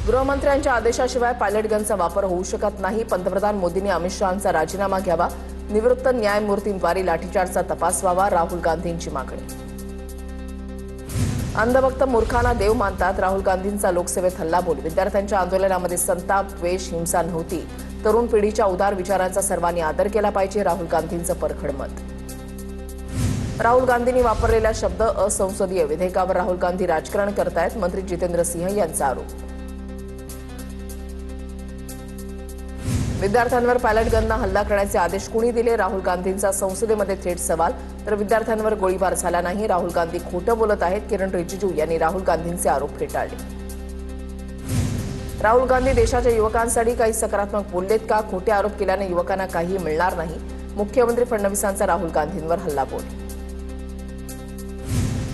गृहमंत्र्यांच्या आदेशाशिवाय पायलट गनचा वापर होऊ शकत नाही. पंतप्रधान मोदींनी अमित शहांचा राजीनामा घ्यावा. निवृत्त न्यायमूर्तींद्वारे लाठीचार्जचा तपास व्हावा. राहुल गांधींची मागणी. अंधभक्त मूर्खांना देव मानतात. राहुल गांधींचा लोकसभेत हल्लाबोल. विद्यार्थ्यांच्या आंदोलनामध्ये संताप, द्वेष, हिंसा नव्हती. तरुण पिढीच्या उदार विचारांचा सर्वांनी आदर केला पाहिजे. राहुल गांधींचं परखड मत. राहुल गांधींनी वापरलेला शब्द असंसदीय. विधेयकावर राहुल गांधी राजकारण करतायत. मंत्री जितेंद्र सिंह यांचा आरोप. विद्यार्थ्यांवर पायलट गननं हल्ला करण्याचे आदेश कुणी दिले? राहुल गांधींचा संसदेमध्ये थेट सवाल. तर विद्यार्थ्यांवर गोळीबार झाला नाही. राहुल गांधी खोटं बोलत आहेत. किरण रिजिजू यांनी राहुल गांधींचे आरोप फेटाळले. राहुल गांधी देशाच्या युवकांसाठी काही सकारात्मक बोललेत का? खोटे आरोप केल्याने युवकांना काही मिळणार नाही. मुख्यमंत्री फडणवीसांचा राहुल गांधींवर हल्लाबोल.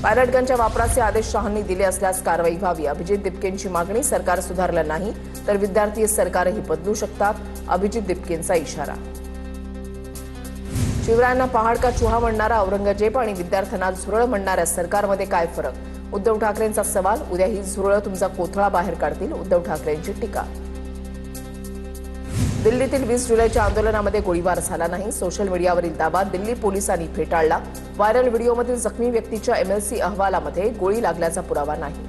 पायलट गनच्या वापराचे आदेश शहांनी दिले असल्यास कारवाई व्हावी. अभिजित दिपकेंची मागणी. सरकार सुधारलं नाही तर विद्यार्थी सरकारही बदलू शकतात. अभिजित दिपकेंचा इशारा. शिवरायांना पहाड का चुहा म्हणणारा औरंगजेब आणि विद्यार्थ्यांना झुरळ म्हणणाऱ्या सरकारमध्ये काय फरक? उद्धव ठाकरेंचा सवाल. उद्या ही झुरळ तुमचा कोथळा बाहेर काढतील. उद्धव ठाकरेंची टीका. दिल्लीतील 20 जुलैच्या आंदोलनामध्ये गोळीबार झाला नाही. सोशल मीडियावरील दावा दिल्ली पोलिसांनी फेटाळला. व्हायरल व्हिडिओमधील जखमी व्यक्तीच्या एमएलसी अहवालामध्ये गोळी लागल्याचा पुरावा नाही.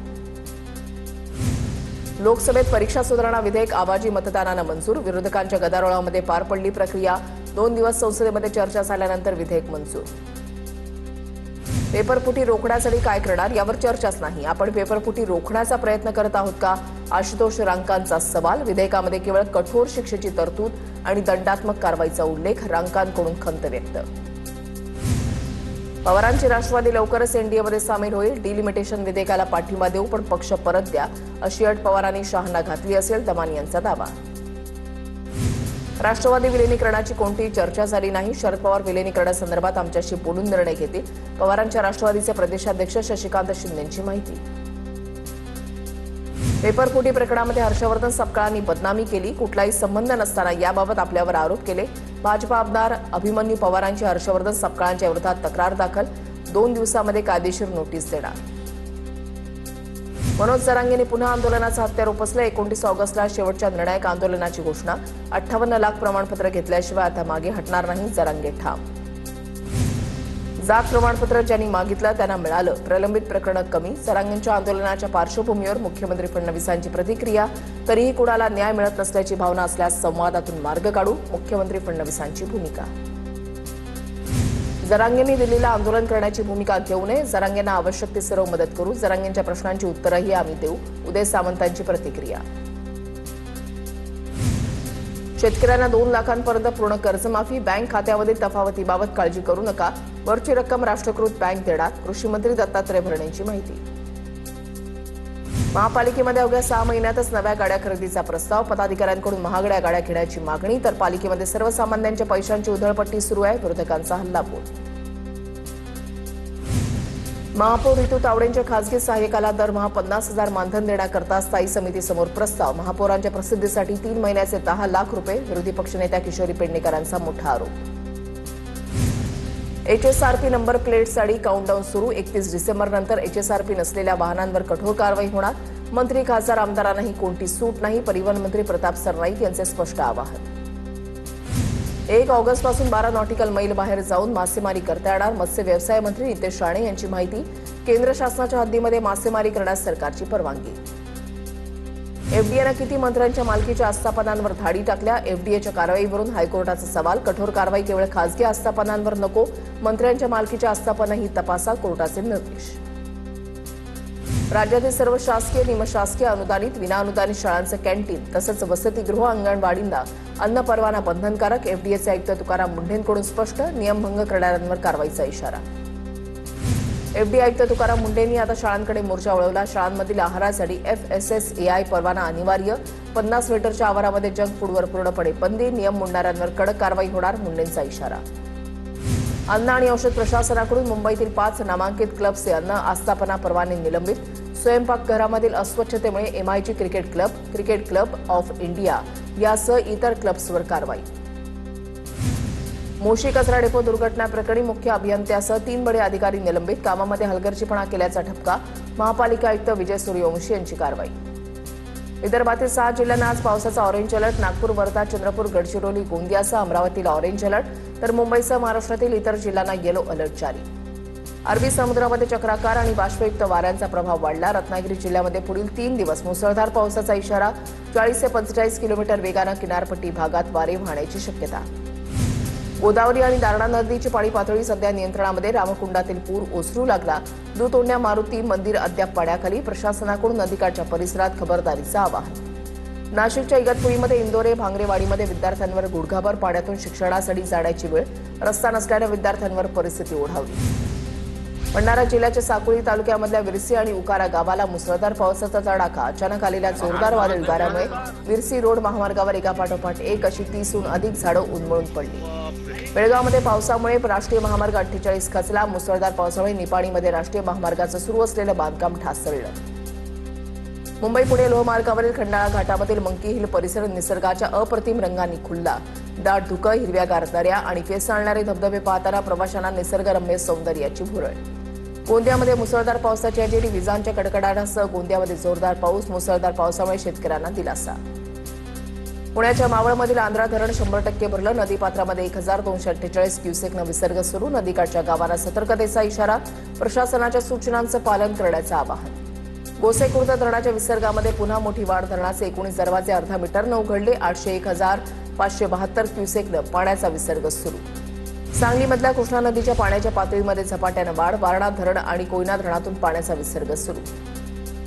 लोकसभेत परीक्षा सुधारणा विधेयक आवाजी मतदानानं मंजूर. विरोधकांच्या गदारोळामध्ये पार पडली प्रक्रिया. 2 दिवस संसदेमध्ये चर्चा झाल्यानंतर विधेयक मंजूर. पेपरफुटी रोखण्यासाठी काय करणार यावर चर्चाच नाही. आपण पेपरफुटी रोखण्याचा प्रयत्न करत आहोत का? आशुतोष रांकांचा सवाल. विधेयकामध्ये केवळ कठोर शिक्षेची तरतूद आणि दंडात्मक कारवाईचा उल्लेख. रांकांकडून खंत व्यक्त. पवारांची राष्ट्रवादी लवकरच एनडीएमध्ये सामील होईल. डिलिमिटेशन विधेयकाला पाठिंबा देऊ पण पक्ष परत द्या अशी अट पवारांनी शहांना घातली असेल. दमानी यांचा दावा. राष्ट्रवादी विलिनीकरणाची कोणतीही चर्चा झाली नाही. शरद पवार विलिनीकरणासंदर्भात आमच्याशी बोलून निर्णय घेतील. पवारांच्या राष्ट्रवादीचे प्रदेशाध्यक्ष शशिकांत शिंदेंची माहिती. पेपरफुटी प्रकरणामध्ये हर्षवर्धन सपकाळांनी बदनामी केली. कुठलाही संबंध नसताना याबाबत आपल्यावर आरोप केले. भाजपा आमदार अभिमन्यू पवारांची हर्षवर्धन सपकाळांच्या विरोधात तक्रार दाखल. 2 दिवसांमध्ये कायदेशीर नोटीस देणार. मनोज जरांगेंनी पुन्हा आंदोलनाचा हत्यार उपसलं. 29 ऑगस्टला शेवटच्या निर्णायक आंदोलनाची घोषणा. 58 लाख प्रमाणपत्र घेतल्याशिवाय आता मागे हटणार नाही. जरांगे ठाम. जात प्रमाणपत्र ज्यांनी मागितलं त्यांना मिळालं. प्रलंबित प्रकरणं कमी. जरांगेंच्या आंदोलनाच्या पार्श्वभूमीवर मुख्यमंत्री फडणवीसांची प्रतिक्रिया. तरीही कुणाला न्याय मिळत नसल्याची भावना असल्यास संवादातून मार्ग काढू. मुख्यमंत्री फडणवीसांची भूमिका. जरांगेंनी दिल्लीला आंदोलन करण्याची भूमिका घेऊ नये. जरांगेंना आवश्यक ती सर्व मदत करू. जरांगेंच्या प्रश्नांची उत्तरही आम्ही देऊ. उदय सामंतांची प्रतिक्रिया. शेतकऱ्यांना 2 लाखांपर्यंत पूर्ण कर्जमाफी. बँक खात्यामधील तफावतीबाबत काळजी करू नका. वरची रक्कम राष्ट्रकृत बँक देणार. कृषी मंत्री दत्तात्रय भरणेंची माहिती. महापालिकेमध्ये अवघ्या 6 महिन्यातच नव्या गाड्या खरेदीचा प्रस्ताव. पदाधिकाऱ्यांकडून महागड्या गाड्या घेण्याची मागणी. तर पालिकेमध्ये सर्वसामान्यांच्या पैशांची उधळपट्टी सुरू आहे. विरोधकांचा हल्लाबोल. महापौर ऋतू तावडेंच्या खासगी सहाय्यकाला दरमहा 50,000 मानधन देण्याकरता स्थायी समितीसमोर प्रस्ताव. महापौरांच्या प्रसिद्धीसाठी 3 महिन्याचे 10 लाख रुपये. विरोधी पक्षनेत्या किशोरी पेडणेकरांचा मोठा आरोप. एचएसआरपी नंबर प्लेटसाठी काउंटडाऊन सुरू. 31 डिसेंबरनंतर एचएसआरपी नसलेल्या वाहनांवर कठोर कारवाई होणार. मंत्री खासदार आमदारांनाही कोणती सूट नाही. परिवहन मंत्री प्रताप सरनाईक यांचे स्पष्ट आवाहन. 1 ऑगस्टपासून 12 नॉटिकल मैल बाहेर जाऊन मासेमारी करता येणार. मत्स्य व्यवसाय मंत्री नितेश राणे यांची माहिती. केंद्र शासनाच्या हद्दीमध्ये मासेमारी करण्यास सरकारची परवानगी. एफडीएनं किती मंत्र्यांच्या मालकीच्या आस्थापनांवर धाडी टाकल्या? एफडीएच्या कारवाईवरून हायकोर्टाचा सवाल. कठोर कारवाई केवळ खासगी आस्थापनांवर नको. मंत्र्यांच्या मालकीच्या आस्थापनाही तपासा. कोर्टाचे निर्देश. राज्यातील सर्व शासकीय निमशासकीय अनुदानित विनाअनुदानित शाळांचं कॅन्टीन तसंच वसतिगृह अंगणवाडींना अन्न परवाना बंधनकारक. एफडीएचे आयुक्त तुकाराम मुंढेंकडून स्पष्ट. नियमभंग करणाऱ्यांवर कारवाईचा इशारा. एफडी आयुक्त तुकाराम मुंढेंनी आता शाळांकडे मोर्चा वळवला. शाळांमधील आहारासाठी FSSAI परवाना अनिवार्य. 50 मीटरच्या आवारामध्ये जंक फूडवर पूर्णपणे बंदी. नियम मोडणाऱ्यांवर कडक कारवाई होणार. मुंढेंचा इशारा. अन्न आणि औषध प्रशासनाकडून मुंबईतील 5 नामांकित क्लबचे अन्न आस्थापना परवाने निलंबित. स्वयंपाकघरामधील अस्वच्छतेमुळे MIG cricket club of India यासह इतर क्लब्सवर कारवाई. मोशी कचरा डेपो दुर्घटना प्रकरणी मुख्य अभियंत्यासह 3 बडे अधिकारी निलंबित. कामामध्ये हलगर्जीपणा केल्याचा ठपका. महापालिका आयुक्त विजय सूर्यवंशी यांची कारवाई. विदर्भातील 6 जिल्ह्यांना आज पावसाचा ऑरेंज अलर्ट. नागपूर, वर्धा, चंद्रपूर, गडचिरोली, गोंदियासह अमरावतीला ऑरेंज अलर्ट, तर मुंबईसह महाराष्ट्रातील इतर जिल्ह्यांना येलो अलर्ट जारी. अरबी समुद्रामध्ये चक्राकार आणि बाष्पयुक्त वाऱ्यांचा प्रभाव वाढला. रत्नागिरी जिल्ह्यामध्ये पुढील 3 दिवस मुसळधार पावसाचा इशारा. 40 ते 45 किलोमीटर वेगानं किनारपट्टी भागात वारे वाहण्याची शक्यता. गोदावरी आणि दारणा नदीची पाणी पातळी सध्या नियंत्रणामध्ये. रामकुंडातील पूर ओसरू लागला. दुतोंड्या मारुती मंदिर अद्याप पाण्याखाली. प्रशासनाकडून नदीकाठच्या परिसरात खबरदारीचं आवाहन. नाशिकच्या इगतपुरीमध्ये इंदोरे भांगरेवाडीमध्ये विद्यार्थ्यांवर गुडघाभर पाण्यातून शिक्षणासाठी जाण्याची वेळ. रस्ता नसल्यानं विद्यार्थ्यांवर परिस्थिती ओढावली. भंडारा जिल्ह्याच्या साकोळी तालुक्यामधल्या विरसी आणि उकारा गावाला मुसळधार पावसाचा तडाखा. अचानक आलेल्या जोरदार वादळी वाऱ्यामुळे विरसी रोड महामार्गावर एकापाठोपाठ एक अशी 30हून अधिक झाडं उन्मळून पडली. बेळगावमध्ये पावसामुळे राष्ट्रीय महामार्ग 48 खचला. मुसळधार पावसामुळे निपाणीमध्ये राष्ट्रीय महामार्गाचं सुरू असलेलं बांधकाम ढासळलं. मुंबई पुणे लोहमार्गावरील खंडाळा घाटामधील मंकी हिल परिसर निसर्गाच्या अप्रतिम रंगांनी खुलला. दाट धुकं, हिरव्यागार दऱ्या आणि केस आणणारे धबधबे पाहताना प्रवाशांना निसर्गरम्य सौंदर्याची भुरळ. गोंदियामध्ये मुसळधार पावसाची हजेरी. विजांच्या कडकडाटासह गोंदियामध्ये जोरदार पाऊस. मुसळधार पावसामुळे शेतकऱ्यांना दिलासा. पुण्याच्या मावळमधील आंध्रा धरण 100% भरलं. नदीपात्रामध्ये 1248 क्युसेकनं विसर्ग सुरू. नदीकाठच्या गावांना सतर्कतेचा इशारा. प्रशासनाच्या सूचनांचं पालन करण्याचं आवाहन. गोसेखुर्द धरणाच्या विसर्गामध्ये पुन्हा मोठी वाढ. धरणाचे 19 दरवाजे अर्धा मीटरनं उघडले. 801,572 क्युसेकनं पाण्याचा विसर्ग सुरू. सांगलीमधल्या कृष्णा नदीच्या पाण्याच्या पातळीमध्ये झपाट्यानं वाढ. वारणा धरण आणि कोयना धरणातून पाण्याचा विसर्ग सुरू.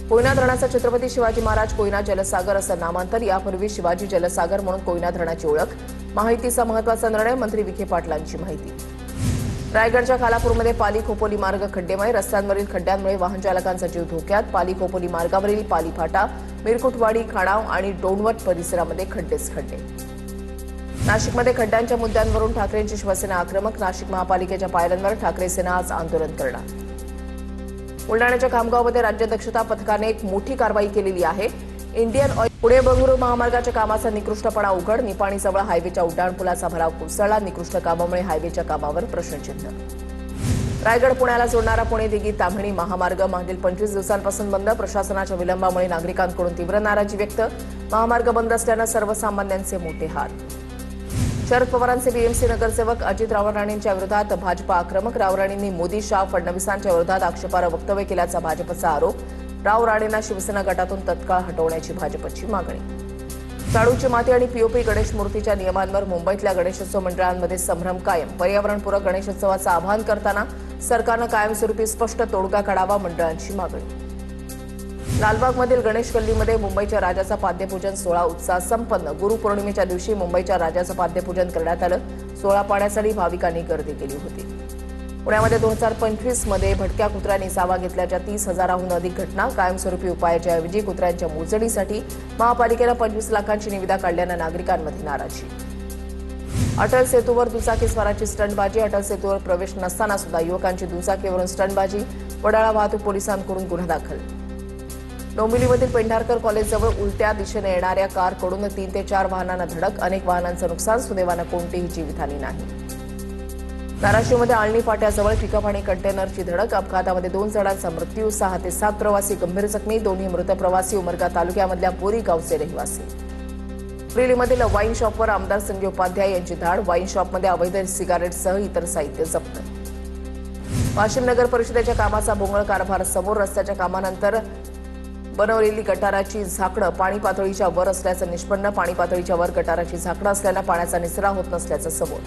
कोयना धरणाचा छत्रपती शिवाजी महाराज कोयना जलसागर असं नामांतर. यापूर्वी शिवाजी जलसागर म्हणून कोयना धरणाची ओळख. माहितीचा महत्त्वाचा निर्णय. मंत्री विखे पाटलांची माहिती. रायगडच्या खालापूरमध्ये पाली खोपोली मार्ग खड्डेमय. रस्त्यांवरील खड्ड्यांमुळे वाहन चालकांचा जीव धोक्यात. पाली खोपोली मार्गावरील पाली फाटा, मिरकुटवाडी, खाणाव आणि डोणवट परिसरामध्ये खड्डेच खड्डे. नाशिकमध्ये खड्ड्यांच्या मुद्द्यांवरून ठाकरेंची शिवसेना आक्रमक. नाशिक महापालिकेच्या पायऱ्यांवर ठाकरे सेना आज आंदोलन करणार. बुलढाण्याच्या खामगावमध्ये राज्य दक्षता पथकाने एक मोठी कारवाई केलेली आहे. इंडियन ऑइल पुणे बंगळुरू महामार्गाच्या कामाचा निकृष्टपणा उघड. निपाणीजवळ हायवेच्या उड्डाणपुलाचा भराव कोसळला. निकृष्ट कामामुळे हायवेच्या कामावर प्रश्नचिन्ह. रायगड पुण्याला जोडणारा पुणे दिघी ताम्हिणी महामार्ग मागील 25 दिवसांपासून बंद. प्रशासनाच्या विलंबामुळे नागरिकांकडून तीव्र नाराजी व्यक्त. महामार्ग बंद असल्यानं सर्वसामान्यांचे मोठे हाल. शरद पवारांचे बीएमसी नगरसेवक अजित रावराणेंच्या विरोधात भाजपा आक्रमक. रावराणेंनी मोदी, शाह, फडणवीसांच्या विरोधात आक्षेपार्ह वक्तव्य केल्याचा भाजपचा आरोप. रावराणेंना शिवसेना गटातून तत्काळ हटवण्याची भाजपची मागणी. शाडूची माती आणि पीओपी गणेश मूर्तीच्या नियमांवर मुंबईतल्या गणेशोत्सव मंडळांमध्ये संभ्रम कायम. पर्यावरणपूरक गणेशोत्सवाचं आवाहन करताना सरकारनं कायमस्वरूपी स्पष्ट तोडगा काढावा. मंडळांची मागणी. लालबागमधील गणेश गल्लीमध्ये मुंबईच्या राजाचा पाद्यपूजन सोहळा उत्साह संपन्न. गुरुपौर्णिमेच्या दिवशी मुंबईच्या राजाचं पाद्यपूजन करण्यात आलं. सोहळा पाहण्यासाठी भाविकांनी गर्दी केली होती. पुण्यामध्ये 2025 मध्ये भटक्या कुत्र्यांनी सावा घेतल्याच्या 30,000हून अधिक घटना. कायमस्वरूपी उपायाच्या ऐवजी कुत्र्यांच्या मोजणीसाठी महापालिकेनं 25 लाखांची निविदा काढल्यानं नागरिकांमध्ये नाराजी. अटल सेतूवर दुचाकीस्वाराची स्टंटबाजी. अटल सेतूवर प्रवेश नसताना सुद्धा युवकांची दुचाकीवरून स्टंटबाजी. वडाळा वाहतूक पोलिसांकडून गुन्हा दाखल. डोंबिवलीमधील पेंढारकर कॉलेजजवळ उलट्या दिशेने येणाऱ्या कारकडून 3 ते 4 वाहनांना धडक. अनेक वाहनांचं नुकसान. सुदैवानं कोणतीही जीवितहानी नाही. धाराशिवमध्ये आळणी फाट्याजवळ पिकअप आणि कंटेनरची धडक. अपघातामध्ये 2 जणांचा मृत्यू. 6 ते 7 प्रवासी गंभीर जखमी. दोन्ही मृत प्रवासी उमरगा तालुक्यामधल्या बोरी गावचे रहिवासी. बोरीवलीमधील वाईन शॉपवर आमदार संजय उपाध्याय यांची धाड. वाईन शॉपमध्ये अवैध सिगारेटसह इतर साहित्य जप्त. वाशिम नगर परिषदेच्या कामाचा भोंगळ कारभार समोर. रस्त्याच्या कामानंतर बनवलेली गटाराची झाकणं पाणी पातळीच्या वर असल्याचं निष्पन्न. पाणी पातळीच्या वर गटाराची झाकणं असल्यानं पाण्याचा निचरा होत नसल्याचं समोर.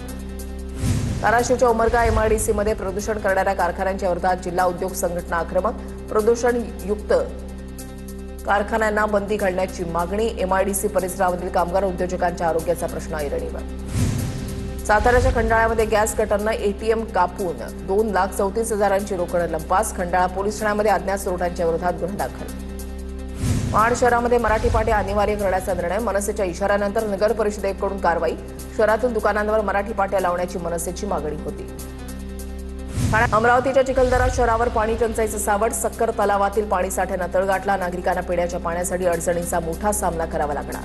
धाराशिवच्या उमरगा एमआयडीसीमध्ये प्रदूषण करणाऱ्या कारखान्यांच्या विरोधात जिल्हा उद्योग संघटना आक्रमक. प्रदूषणयुक्त कारखान्यांना बंदी घालण्याची मागणी. एमआयडीसी परिसरामधील कामगार उद्योजकांच्या आरोग्याचा प्रश्न ऐरणीवर. साताऱ्याच्या खंडाळ्यामध्ये गॅस गटरनं एटीएम कापून 2,34,000ची रोकड लंपास. खंडाळा पोलीस ठाण्यामध्ये अज्ञात चोरट्यांच्या विरोधात गुन्हा दाखल. महाड शहरामध्ये मराठी पाटे अनिवार्य करण्याचा निर्णय. मनसेच्या इशाऱ्यानंतर नगर परिषदेकडून कारवाई. शहरातील दुकानांवर मराठी पाट्या लावण्याची मनसेची मागणी होती. अमरावतीच्या चिखलदरा शहरावर पाणी टंचाईचं सावट. सक्कर तलावातील पाणीसाठ्यानं तळ गाठला. नागरिकांना पिण्याच्या पाण्यासाठी अडचणींचा मोठा सामना करावा लागणार.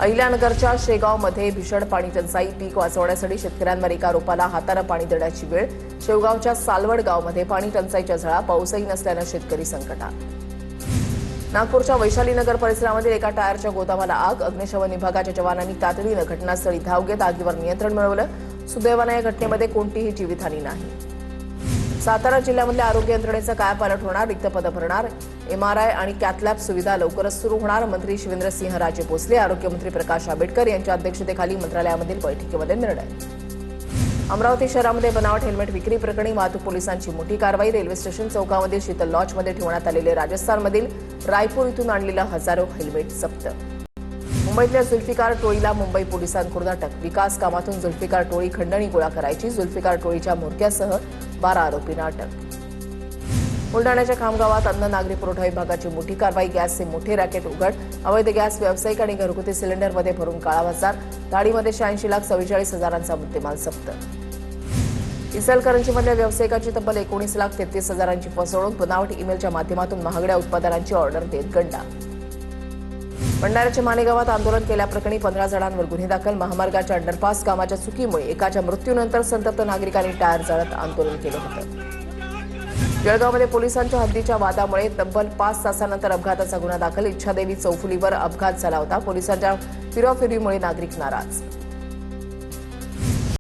अहिल्यानगरच्या शेगावमध्ये भीषण पाणी टंचाई. पीक वाचवण्यासाठी शेतकऱ्यांवर एका रोपाला हातानं पाणी देण्याची वेळ. शेवगावच्या सालवड गावमध्ये पाणी टंचाईच्या झळा. पाऊसही नसल्यानं शेतकरी संकटात. नागपूरच्या वैशालीनगर परिसरामधील एका टायरच्या गोदामाला आग. अग्निशमन विभागाच्या जवानांनी तातडीनं घटनास्थळी धाव घेत आगीवर नियंत्रण मिळवलं. सुदैवानं या घटनेमध्ये कोणतीही जीवितहानी नाही. सातारा जिल्ह्यामधल्या आरोग्य यंत्रणेचं कायापालट होणार. रिक्त पदं भरणार. MRI आणि कॅथलॅब सुविधा लवकरच सुरू होणार. मंत्री शिवेंद्रसिंह राजे भोसले, आरोग्यमंत्री प्रकाश आंबेडकर यांच्या अध्यक्षतेखाली मंत्रालयामधील बैठकीमध्ये निर्णय. अमरावती शहरामध्ये बनावट हेल्मेट विक्री प्रकरणी वाहतूक पोलिसांची मोठी कारवाई. रेल्वे स्टेशन चौकामधील शीतल लॉजमध्ये ठेवण्यात आलेले राजस्थानमधील रायपूर इथून आणलेलं हजारो हेल्मेट जप्त. मुंबईतल्या जुल्फिकार टोळीला मुंबई पोलिसांकडून अटक. विकास कामातून जुल्फिकार टोळी खंडणी गोळा करायची. जुल्फिकार टोळीच्या म्होरक्यासह 12 आरोपींना अटक. बुलढाण्याच्या खामगावात अन्न नागरी पुरवठा विभागाची मोठी कारवाई. गॅसचे मोठे रॅकेट उघड. अवैध गॅस व्यावसायिक आणि घरगुती सिलेंडरमध्ये भरून काळा बाजार. दाढीमध्ये 86,44,000चा मुद्देमाल जप्त. इचलकरंजीमधल्या व्यावसायिकाची तब्बल 19,33,000ची फसवणूक. बनावट ईमेलच्या माध्यमातून महागड्या उत्पादनांची ऑर्डर देत गंडा. भंडाऱ्याच्या मानेगावात आंदोलन केल्याप्रकरणी 15 जणांवर गुन्हे दाखल. महामार्गाच्या अंडरपास कामाच्या चुकीमुळे एकाच्या मृत्यूनंतर संतप्त नागरिकांनी टायर जाळत आंदोलन केलं होतं. जळगावमध्ये पोलिसांच्या हद्दीच्या वादामुळे तब्बल 5 तासानंतर अपघाताचा गुन्हा दाखल. इच्छादेवी चौफुलीवर अपघात झाला होता. पोलिसांच्या फिरॉफिरीमुळे नागरिक नाराज.